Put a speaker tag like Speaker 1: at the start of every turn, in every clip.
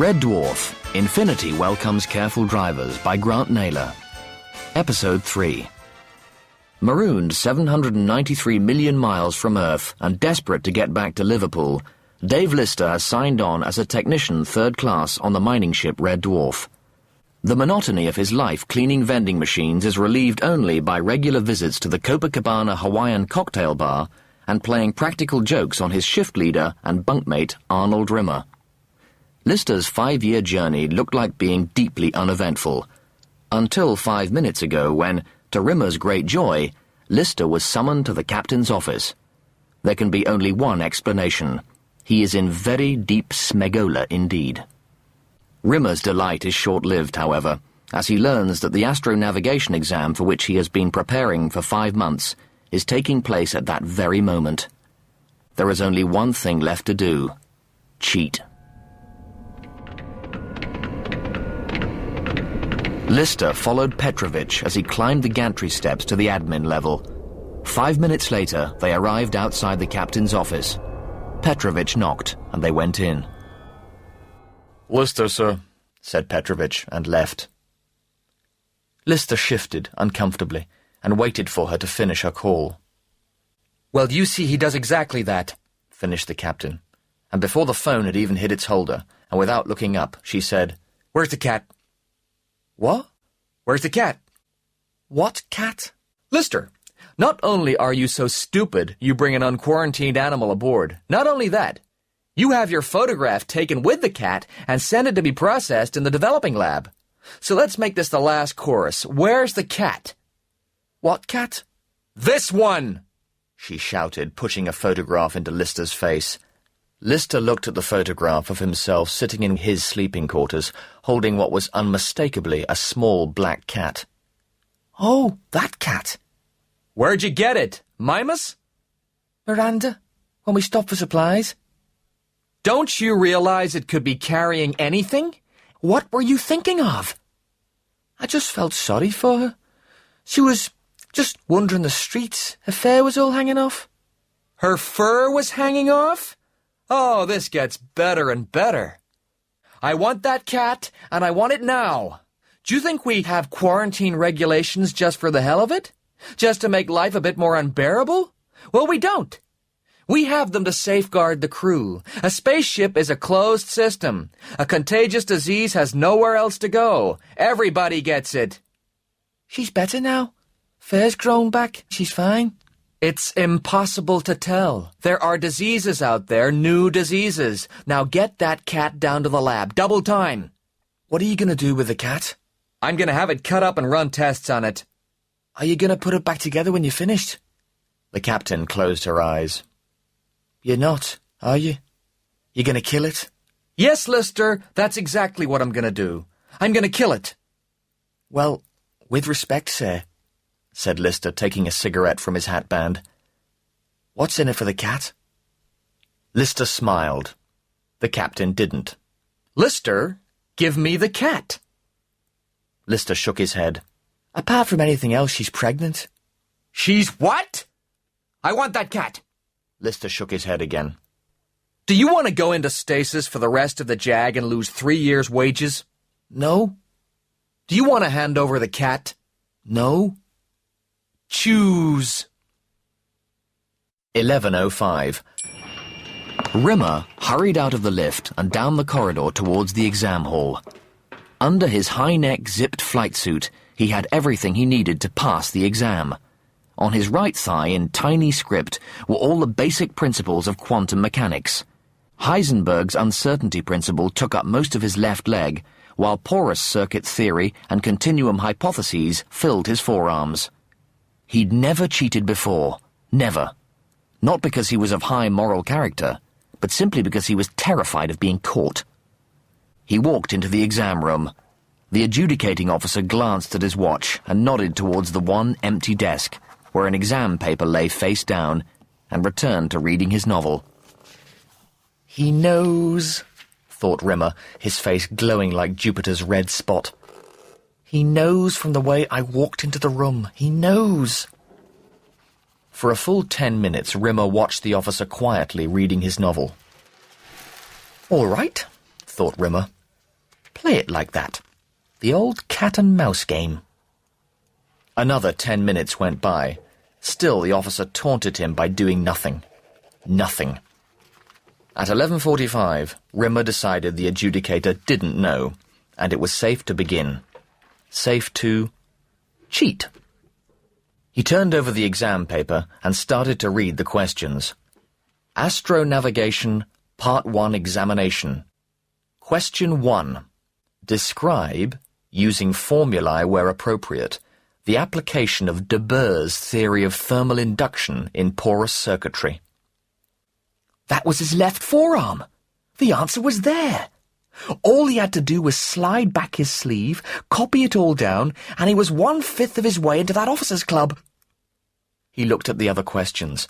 Speaker 1: Red Dwarf, Infinity welcomes careful drivers by Grant Naylor. Episode 3. Marooned 793 million miles from Earth and desperate to get back to Liverpool, Dave Lister has signed on as a technician third class on the mining ship Red Dwarf. The monotony of his life cleaning vending machines is relieved only by regular visits to the Copacabana Hawaiian cocktail bar and playing practical jokes on his shift leader and bunkmate Arnold Rimmer. Lister's 5-year journey looked like being deeply uneventful, until 5 minutes ago when, to Rimmer's great joy, Lister was summoned to the captain's office. There can be only one explanation. He is in very deep smegola indeed. Rimmer's delight is short-lived, however, as he learns that the astronavigation exam for which he has been preparing for 5 months is taking place at that very moment. There is only one thing left to do: cheat. Lister followed Petrovich as he climbed the gantry steps to the admin level. 5 minutes later, they arrived outside the captain's office. Petrovich knocked, and they went in.
Speaker 2: "Lister, sir," said Petrovich, and left.
Speaker 1: Lister shifted uncomfortably and waited for her to finish her call.
Speaker 2: "Well, you see he does exactly that," finished the captain. And before the phone had even hit its holder, and without looking up, she said, "Where's the cat?" "What? Where's the cat?" "What cat?" "Lister, not only are you so stupid you bring an unquarantined animal aboard, not only that, you have your photograph taken with the cat and send it to be processed in the developing lab. So let's make this the last chorus. Where's the cat?" "What cat?" "This one!" she shouted, pushing a photograph into Lister's face. Lister looked at the photograph of himself sitting in his sleeping quarters, holding what was unmistakably a small black cat. "Oh, that cat." "Where'd you get it? Mimas?" "Miranda, when we stopped for supplies." "Don't you realize it could be carrying anything? What were you thinking of?" "I just felt sorry for her. She was just wandering the streets. Her fur was all hanging off." "Her fur was hanging off? Oh, this gets better and better. I want that cat, and I want it now. Do you think we have quarantine regulations just for the hell of it? Just to make life a bit more unbearable? Well, we don't. We have them to safeguard the crew. A spaceship is a closed system. A contagious disease has nowhere else to go. Everybody gets it." "She's better now. Fur's grown back. She's fine." "It's impossible to tell. There are diseases out there, new diseases. Now get that cat down to the lab, double time." "What are you going to do with the cat?" "I'm going to have it cut up and run tests on it." "Are you going to put it back together when you're finished?" The captain closed her eyes. "You're not, are you? You're going to kill it?" "Yes, Lister, that's exactly what I'm going to do. I'm going to kill it." "Well, with respect, sir," said Lister, taking a cigarette from his hatband. "What's in it for the cat?" Lister smiled. The captain didn't. "Lister, give me the cat." Lister shook his head. "Apart from anything else, she's pregnant." "She's what?" "I want that cat." Lister shook his head again. "Do you want to go into stasis for the rest of the JAG and lose 3 years' wages?" "No." "Do you want to hand over the cat?" "No." "Choose." 11:05. Rimmer hurried out of the lift and down the corridor towards the exam hall. Under his high-neck zipped flight suit, he had everything he needed to pass the exam. On his right thigh, in tiny script, were all the basic principles of quantum mechanics. Heisenberg's uncertainty principle took up most of his left leg, while porous circuit theory and continuum hypotheses filled his forearms. He'd never cheated before. Never. Not because he was of high moral character, but simply because he was terrified of being caught. He walked into the exam room. The adjudicating officer glanced at his watch and nodded towards the one empty desk, where an exam paper lay face down, and returned to reading his novel. "He knows," thought Rimmer, his face glowing like Jupiter's red spot. "He knows from the way I walked into the room. He knows." For a full 10 minutes, Rimmer watched the officer quietly reading his novel. "All right," thought Rimmer. play it like that. The old cat-and-mouse game. Another 10 minutes went by. Still the officer taunted him by doing nothing. Nothing. At 11:45, Rimmer decided the adjudicator didn't know, and it was safe to begin. Safe to cheat. He turned over the exam paper and started to read the questions. Astronavigation, Part 1 Examination. Question 1. Describe, using formulae where appropriate, the application of de Boer's theory of thermal induction in porous circuitry. That was his left forearm. The answer was there. All he had to do was slide back his sleeve, copy it all down, and he was 1/5 of his way into that officers' club. He looked at the other questions.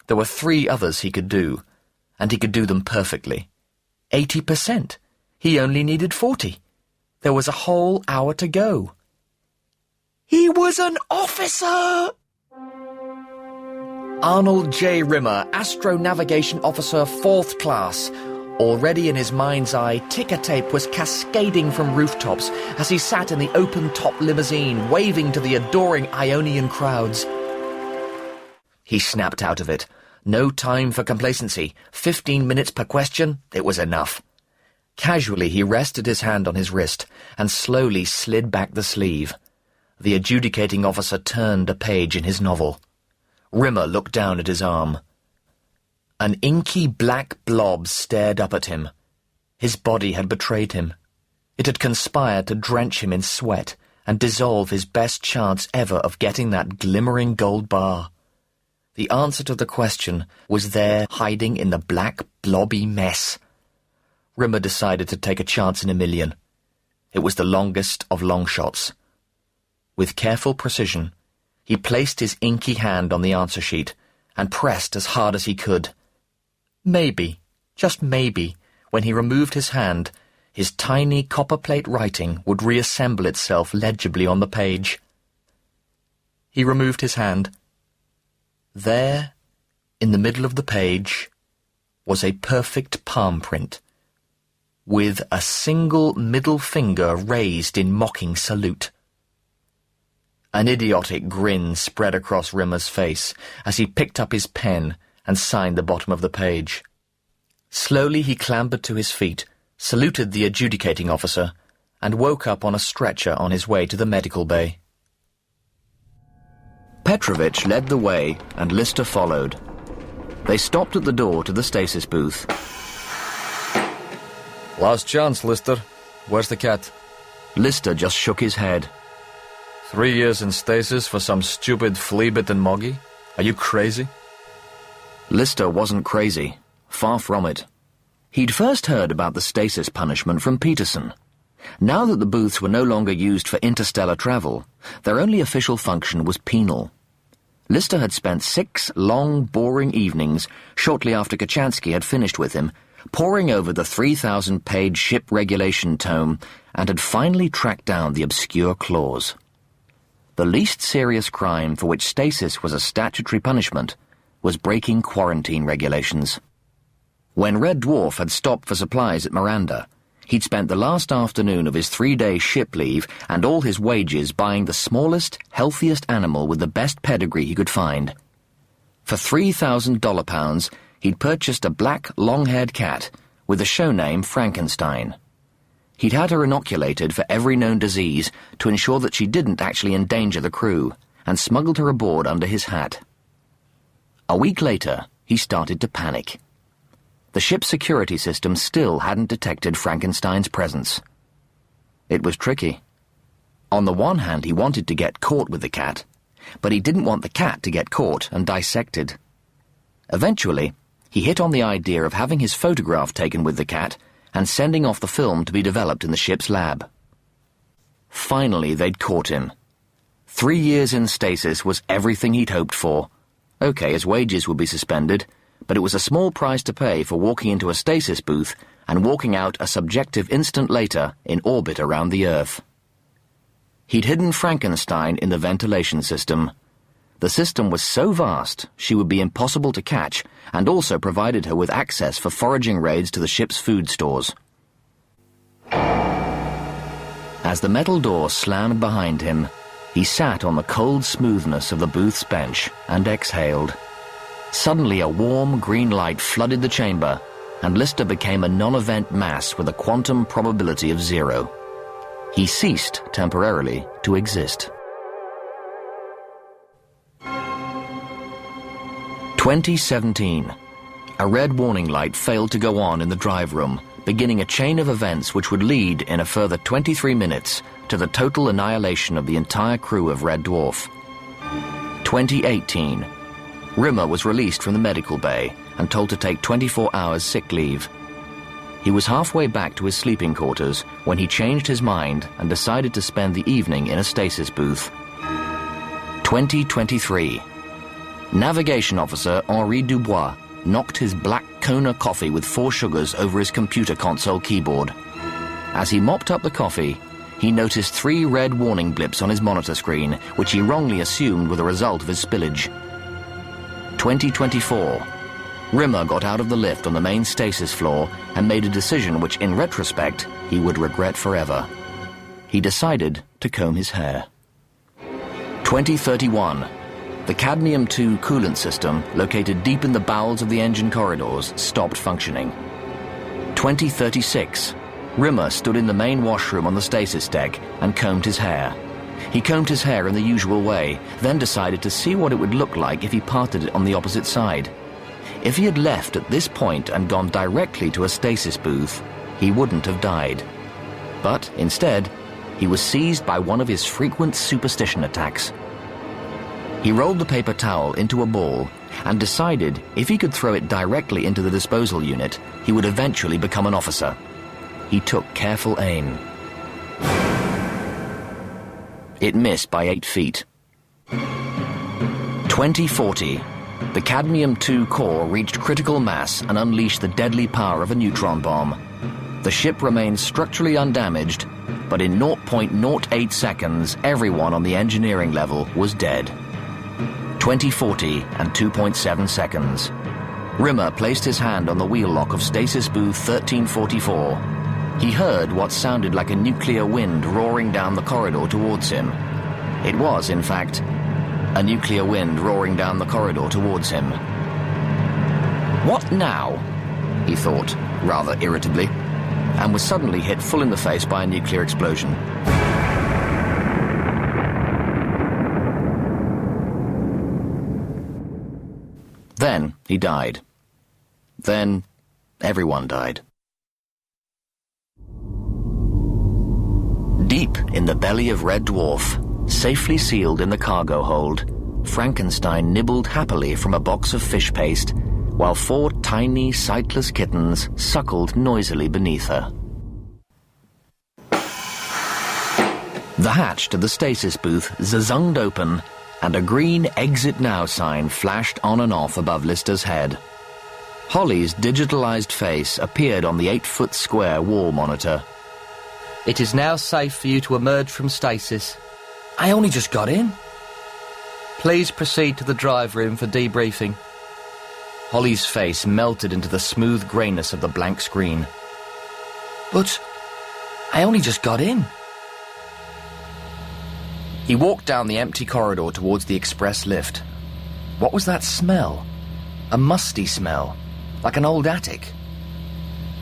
Speaker 2: There were 3 others he could do, and he could do them perfectly. 80%. He only needed 40. There was a whole hour to go. He was an officer! Arnold J. Rimmer, Astronavigation Officer, 4th Class. Already in his mind's eye, ticker tape was cascading from rooftops as he sat in the open-top limousine, waving to the adoring Ionian crowds. He snapped out of it. No time for complacency. 15 minutes per question, it was enough. Casually, he rested his hand on his wrist and slowly slid back the sleeve. The adjudicating officer turned a page in his novel. Rimmer looked down at his arm. An inky black blob stared up at him. His body had betrayed him. It had conspired to drench him in sweat and dissolve his best chance ever of getting that glimmering gold bar. The answer to the question was there, hiding in the black, blobby mess. Rimmer decided to take a chance in a million. It was the longest of long shots. With careful precision, he placed his inky hand on the answer sheet and pressed as hard as he could. Maybe, just maybe, when he removed his hand, his tiny copperplate writing would reassemble itself legibly on the page. He removed his hand. There, in the middle of the page, was a perfect palm print, with a single middle finger raised in mocking salute. An idiotic grin spread across Rimmer's face as he picked up his pen and signed the bottom of the page. Slowly he clambered to his feet, saluted the adjudicating officer, and woke up on a stretcher on his way to the medical bay.
Speaker 1: Petrovich led the way and Lister followed. They stopped at the door to the stasis booth.
Speaker 2: Last chance, Lister. Where's the cat?
Speaker 1: Lister just shook his head.
Speaker 2: 3 years in stasis for some stupid flea-bitten moggy? Are you crazy?
Speaker 1: Lister wasn't crazy. Far from it. He'd first heard about the stasis punishment from Peterson. Now that the booths were no longer used for interstellar travel, their only official function was penal. Lister had spent 6 long, boring evenings, shortly after Kachansky had finished with him, poring over the 3,000-page ship regulation tome, and had finally tracked down the obscure clause. The least serious crime for which stasis was a statutory punishment was breaking quarantine regulations. When Red Dwarf had stopped for supplies at Miranda, he'd spent the last afternoon of his 3-day ship leave and all his wages buying the smallest, healthiest animal with the best pedigree he could find. For $3,000 he'd purchased a black, long-haired cat with the show name Frankenstein. He'd had her inoculated for every known disease to ensure that she didn't actually endanger the crew, and smuggled her aboard under his hat. A week later, he started to panic. The ship's security system still hadn't detected Frankenstein's presence. It was tricky. On the one hand, he wanted to get caught with the cat, but he didn't want the cat to get caught and dissected. Eventually, he hit on the idea of having his photograph taken with the cat and sending off the film to be developed in the ship's lab. Finally, they'd caught him. 3 years in stasis was everything he'd hoped for. Okay, his wages would be suspended, but it was a small price to pay for walking into a stasis booth and walking out a subjective instant later in orbit around the Earth. He'd hidden Frankenstein in the ventilation system. The system was so vast she would be impossible to catch, and also provided her with access for foraging raids to the ship's food stores. As the metal door slammed behind him, he sat on the cold smoothness of the booth's bench and exhaled. Suddenly a warm green light flooded the chamber, and Lister became a non-event mass with a quantum probability of 0. He ceased temporarily to exist. 2017. A red warning light failed to go on in the drive room, beginning a chain of events which would lead in a further 23 minutes to the total annihilation of the entire crew of Red Dwarf. 2018. Rimmer was released from the medical bay and told to take 24 hours sick leave. He was halfway back to his sleeping quarters when he changed his mind and decided to spend the evening in a stasis booth. 2023. Navigation officer Henri Dubois knocked his black Kona coffee with 4 sugars over his computer console keyboard. As he mopped up the coffee, he noticed 3 red warning blips on his monitor screen, which he wrongly assumed were the result of his spillage. 2024. Rimmer got out of the lift on the main stasis floor and made a decision which, in retrospect, he would regret forever. He decided to comb his hair. 2031. The cadmium-2 coolant system, located deep in the bowels of the engine corridors, stopped functioning. 2036. Rimmer stood in the main washroom on the stasis deck and combed his hair. He combed his hair in the usual way, then decided to see what it would look like if he parted it on the opposite side. If he had left at this point and gone directly to a stasis booth, he wouldn't have died. But instead, he was seized by one of his frequent superstition attacks. He rolled the paper towel into a ball and decided if he could throw it directly into the disposal unit, he would eventually become an officer. He took careful aim. It missed by 8 feet. 2040. The cadmium-2 core reached critical mass and unleashed the deadly power of a neutron bomb. The ship remained structurally undamaged, but in 0.08 seconds, everyone on the engineering level was dead. 2040 and 2.7 seconds. Rimmer placed his hand on the wheel lock of stasis booth 1344. He heard what sounded like a nuclear wind roaring down the corridor towards him. It was, in fact, a nuclear wind roaring down the corridor towards him. What now? He thought, rather irritably, and was suddenly hit full in the face by a nuclear explosion. Then he died. Then everyone died. Deep in the belly of Red Dwarf, safely sealed in the cargo hold, Frankenstein nibbled happily from a box of fish paste, while 4 tiny, sightless kittens suckled noisily beneath her. The hatch to the stasis booth zazunged open, and a green Exit Now sign flashed on and off above Lister's head. Holly's digitalized face appeared on the 8-foot square wall monitor.
Speaker 2: It is now safe for you to emerge from stasis. I only just got in. Please proceed to the drive room for debriefing. Holly's face melted into the smooth greyness of the blank screen. But I only just got in. He walked down the empty corridor towards the express lift. What was that smell? A musty smell, like an old attic.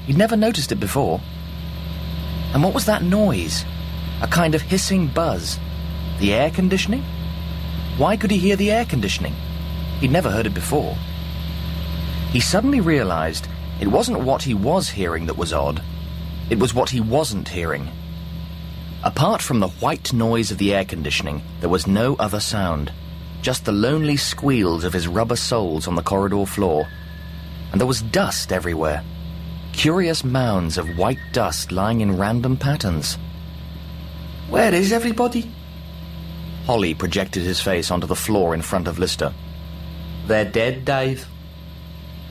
Speaker 2: He'd never noticed it before. And what was that noise? A kind of hissing buzz. The air conditioning? Why could he hear the air conditioning? He'd never heard it before. He suddenly realized it wasn't what he was hearing that was odd. It was what he wasn't hearing. Apart from the white noise of the air conditioning, there was no other sound. Just the lonely squeals of his rubber soles on the corridor floor. And there was dust everywhere. Curious mounds of white dust lying in random patterns. Where is everybody? Holly projected his face onto the floor in front of Lister. They're dead, Dave.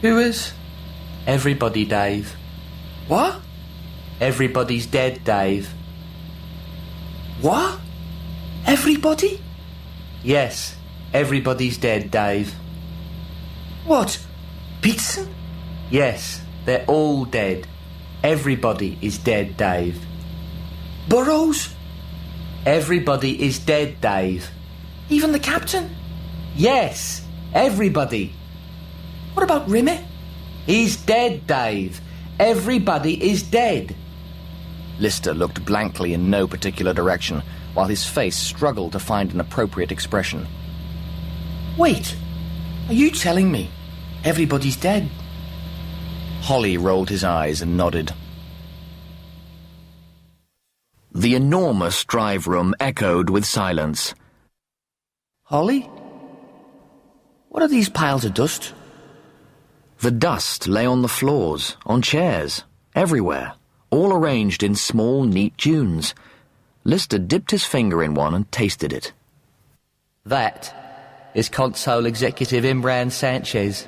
Speaker 2: Who is? Everybody, Dave. What? Everybody's dead, Dave. What? Everybody? Yes, everybody's dead, Dave. What? Peterson? Yes, they're all dead. Everybody is dead, Dave. Burroughs?
Speaker 3: Everybody is dead, Dave.
Speaker 2: Even the captain?
Speaker 3: Yes, everybody.
Speaker 2: What about Rimmy?
Speaker 3: He's dead, Dave. Everybody is dead.
Speaker 2: Lister looked blankly in no particular direction, while his face struggled to find an appropriate expression.
Speaker 3: Wait, are you telling me everybody's dead?
Speaker 2: Holly rolled his eyes and nodded.
Speaker 1: The enormous drive room echoed with silence.
Speaker 3: Holly? What are these piles of dust?
Speaker 1: The dust lay on the floors, on chairs, everywhere, all arranged in small, neat dunes. Lister dipped his finger in one and tasted it.
Speaker 3: That is Console Executive Imran Sanchez.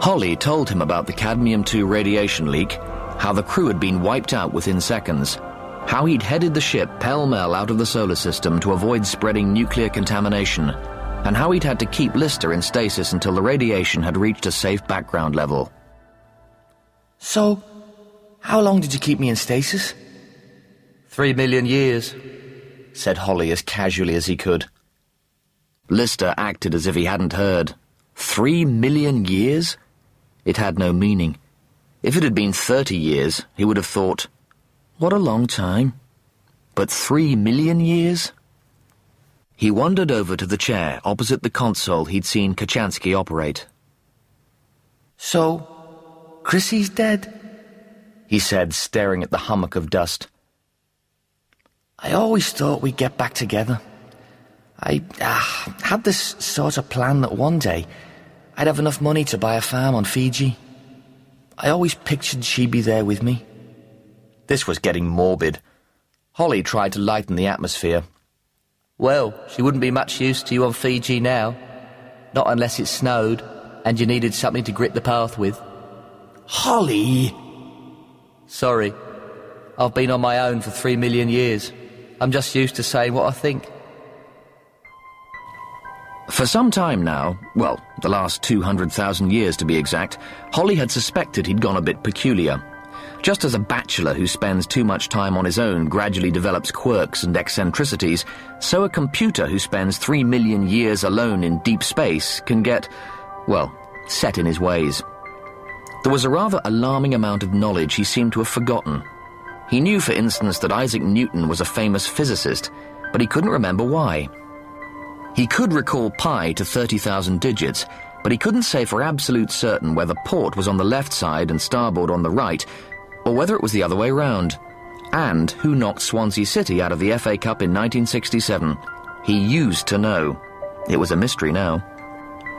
Speaker 1: Holly told him about the cadmium-2 radiation leak, how the crew had been wiped out within seconds, how he'd headed the ship pell-mell out of the solar system to avoid spreading nuclear contamination, and how he'd had to keep Lister in stasis until the radiation had reached a safe background level.
Speaker 3: So, how long did you keep me in stasis? 3 million years,
Speaker 2: said Holly as casually as he could.
Speaker 1: Lister acted as if he hadn't heard. 3 million years? It had no meaning. If it had been 30 years, he would have thought, what a long time. But 3 million years? He wandered over to the chair opposite the console he'd seen Kachansky operate.
Speaker 3: So, Chrissy's dead?
Speaker 2: He said, staring at the hummock of dust.
Speaker 3: I always thought we'd get back together. I had this sort of plan that one day I'd have enough money to buy a farm on Fiji. I always pictured she'd be there with me.
Speaker 2: This was getting morbid. Holly tried to lighten the atmosphere.
Speaker 3: Well, she wouldn't be much use to you on Fiji now. Not unless it snowed and you needed something to grit the path with.
Speaker 1: Holly!
Speaker 3: Sorry. I've been on my own for 3 million years. I'm just used to saying what I think.
Speaker 1: For some time now, well, the last 200,000 years to be exact, Holly had suspected he'd gone a bit peculiar. Just as a bachelor who spends too much time on his own gradually develops quirks and eccentricities, so a computer who spends 3 million years alone in deep space can get, well, set in his ways. There was a rather alarming amount of knowledge he seemed to have forgotten. He knew, for instance, that Isaac Newton was a famous physicist, but he couldn't remember why. He could recall pi to 30,000 digits, but he couldn't say for absolute certain whether port was on the left side and starboard on the right, or whether it was the other way round. And who knocked Swansea City out of the FA Cup in 1967. He used to know. It was a mystery now.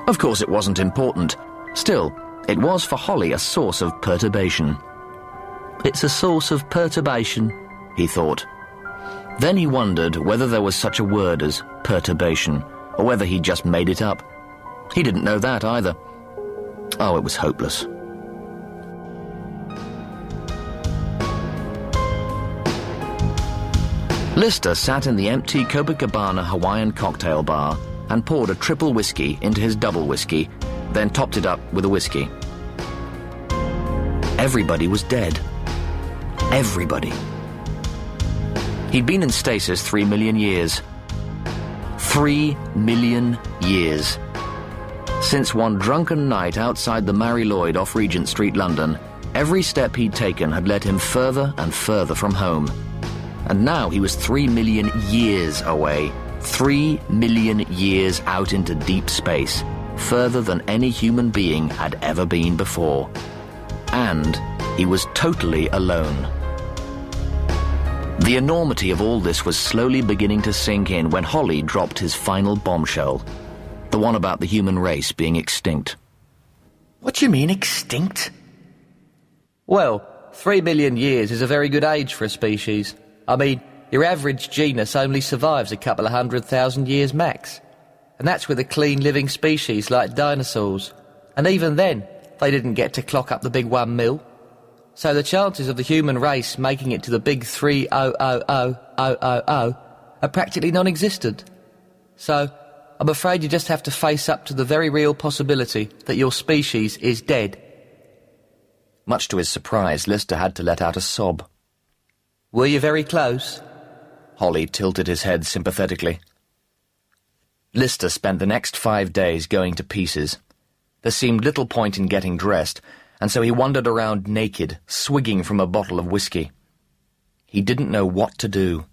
Speaker 1: Of course it wasn't important. Still, it was for Holly a source of perturbation. It's a source of perturbation, he thought. Then he wondered whether there was such a word as perturbation, or whether he'd just made it up. He didn't know that either. Oh, it was hopeless. Lister sat in the empty Copacabana Hawaiian cocktail bar and poured a triple whiskey into his double whiskey, then topped it up with a whiskey. Everybody was dead. Everybody. He'd been in stasis 3 million years. 3 million years. Since one drunken night outside the Mary Lloyd off Regent Street, London, every step he'd taken had led him further and further from home. And now he was 3 million years away. 3 million years out into deep space, further than any human being had ever been before. And he was totally alone. The enormity of all this was slowly beginning to sink in when Holly dropped his final bombshell. The one about the human race being extinct.
Speaker 3: What do you mean, extinct? Well, 3 million years is a very good age for a species. I mean, your average genus only survives a couple of 100,000 years max. And that's with a clean living species like dinosaurs. And even then, they didn't get to clock up the big 1 mil. So the chances of the human race making it to the big 3,000,000 are practically non-existent. So, I'm afraid you just have to face up to the very real possibility that your species is dead.
Speaker 2: Much to his surprise, Lister had to let out a sob.
Speaker 3: Were you very close?
Speaker 2: Holly tilted his head sympathetically. Lister spent the next 5 days going to pieces. There seemed little point in getting dressed, and so he wandered around naked, swigging from a bottle of whiskey. He didn't know what to do.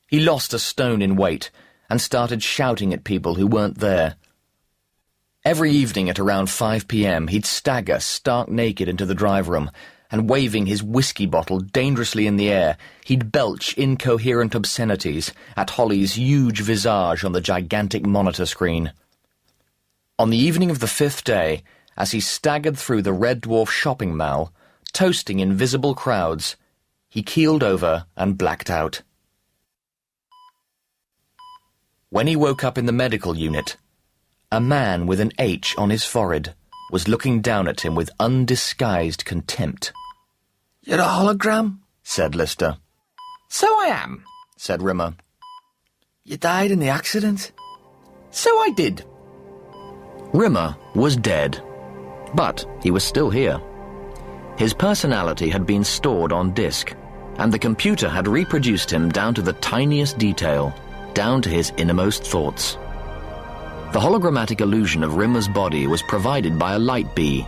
Speaker 2: He lost a stone in weight and started shouting at people who weren't there. Every evening at around 5 p.m. he'd stagger stark naked into the drive room, and waving his whiskey bottle dangerously in the air, he'd belch incoherent obscenities at Holly's huge visage on the gigantic monitor screen. On the evening of the 5th day, as he staggered through the Red Dwarf shopping mall, toasting invisible crowds, he keeled over and blacked out. When he woke up in the medical unit, a man with an H on his forehead was looking down at him with undisguised contempt.
Speaker 3: "You're a hologram?"
Speaker 2: said Lister.
Speaker 3: "So I am," said Rimmer.
Speaker 2: "You died in the accident?"
Speaker 3: "So I did."
Speaker 1: Rimmer was dead, but he was still here. His personality had been stored on disk, and the computer had reproduced him down to the tiniest detail, down to his innermost thoughts. The hologrammatic illusion of Rimmer's body was provided by a light bee.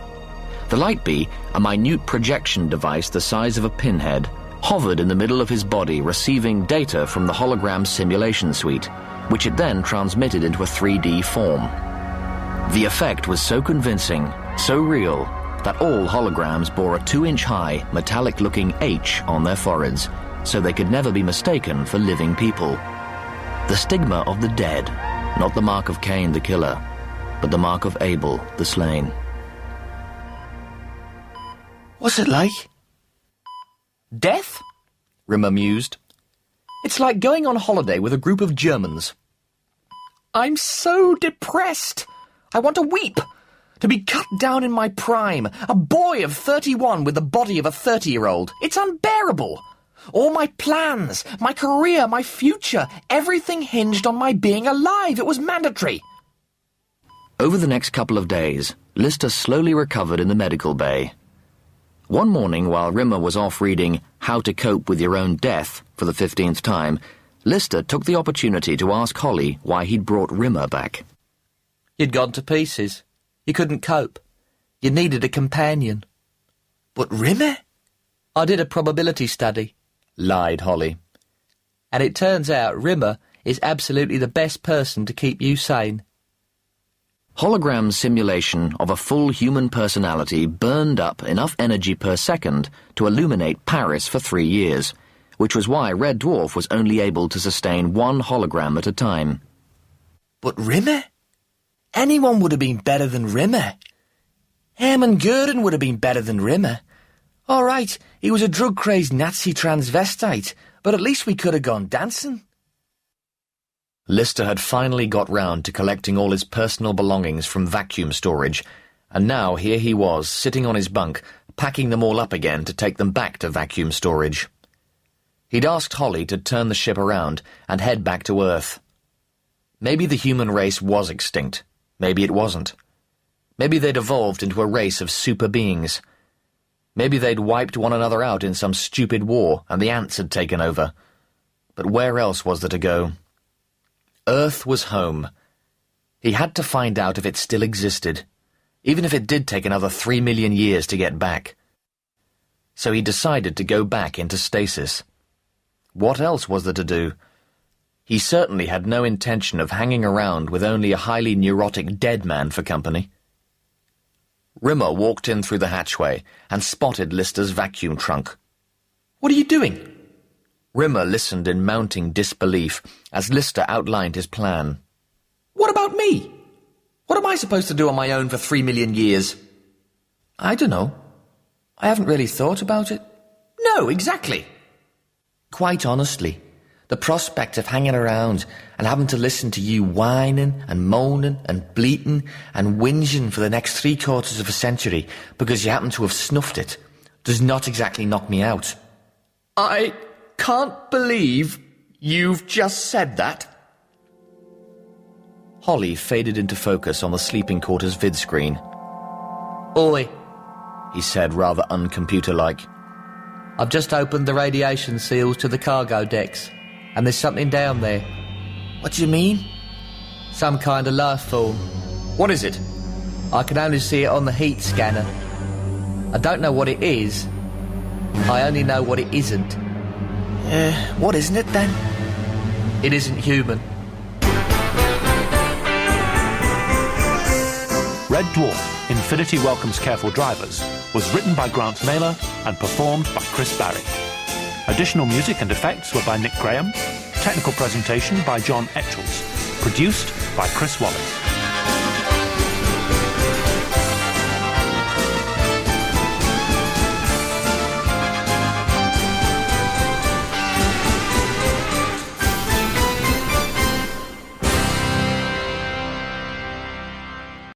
Speaker 1: The light bee, a minute projection device the size of a pinhead, hovered in the middle of his body, receiving data from the hologram simulation suite, which it then transmitted into a 3D form. The effect was so convincing, so real, that all holograms bore a 2-inch-high, metallic-looking H on their foreheads, so they could never be mistaken for living people. The stigma of the dead, not the mark of Cain the killer, but the mark of Abel the slain.
Speaker 3: "What's it like?"
Speaker 2: "Death?" Rimmer mused. "It's like going on holiday with a group of Germans. I'm so depressed. I want to weep. To be cut down in my prime, a boy of 31 with the body of a 30-year-old. It's unbearable. All my plans, my career, my future, everything hinged on my being alive. It was mandatory."
Speaker 1: Over the next couple of days, Lister slowly recovered in the medical bay. One morning, while Rimmer was off reading How to Cope with Your Own Death for the 15th time, Lister took the opportunity to ask Holly why he'd brought Rimmer back.
Speaker 3: "You'd gone to pieces. You couldn't cope. You needed a companion."
Speaker 2: "But Rimmer?"
Speaker 3: "I did a probability study," lied Holly. "And it turns out Rimmer is absolutely the best person to keep you sane."
Speaker 1: Hologram's simulation of a full human personality burned up enough energy per second to illuminate Paris for 3 years, which was why Red Dwarf was only able to sustain one hologram at a time.
Speaker 2: "But Rimmer? Anyone would have been better than Rimmer. Hermann Goering would have been better than Rimmer. All right, he was a drug-crazed Nazi transvestite, but at least we could have gone dancing." Lister had finally got round to collecting all his personal belongings from vacuum storage, and now here he was, sitting on his bunk, packing them all up again to take them back to vacuum storage. He'd asked Holly to turn the ship around and head back to Earth. Maybe the human race was extinct. Maybe it wasn't. Maybe they'd evolved into a race of super beings. Maybe they'd wiped one another out in some stupid war and the ants had taken over. But where else was there to go? Earth was home. He had to find out if it still existed, even if it did take another 3 million years to get back. So he decided to go back into stasis. What else was there to do? He certainly had no intention of hanging around with only a highly neurotic dead man for company. Rimmer walked in through the hatchway and spotted Lister's vacuum trunk. "What are you doing?" Rimmer listened in mounting disbelief as Lister outlined his plan. "What about me? What am I supposed to do on my own for 3 million years?" "I don't know. I haven't really thought about it." "No, exactly." "Quite honestly, the prospect of hanging around and having to listen to you whining and moaning and bleating and whinging for the next 3/4 of a century because you happen to have snuffed it does not exactly knock me out." "I can't believe you've just said that." Holly faded into focus on the sleeping quarters vid screen.
Speaker 3: "Oi,"
Speaker 2: he said rather uncomputer-like.
Speaker 3: "I've just opened the radiation seals to the cargo decks, and there's something down there.
Speaker 2: What do you mean?
Speaker 3: Some kind of life form.
Speaker 2: What is it?
Speaker 3: I can only see it on the heat scanner. I don't know what it is. I only know what it isn't.
Speaker 2: What isn't it then?
Speaker 3: It isn't human.
Speaker 4: Red Dwarf, Infinity Welcomes Careful Drivers, was written by Grant Naylor and performed by Chris Barry. Additional music and effects were by Nick Graham. Technical presentation by John Etchells. Produced by Chris Wallace.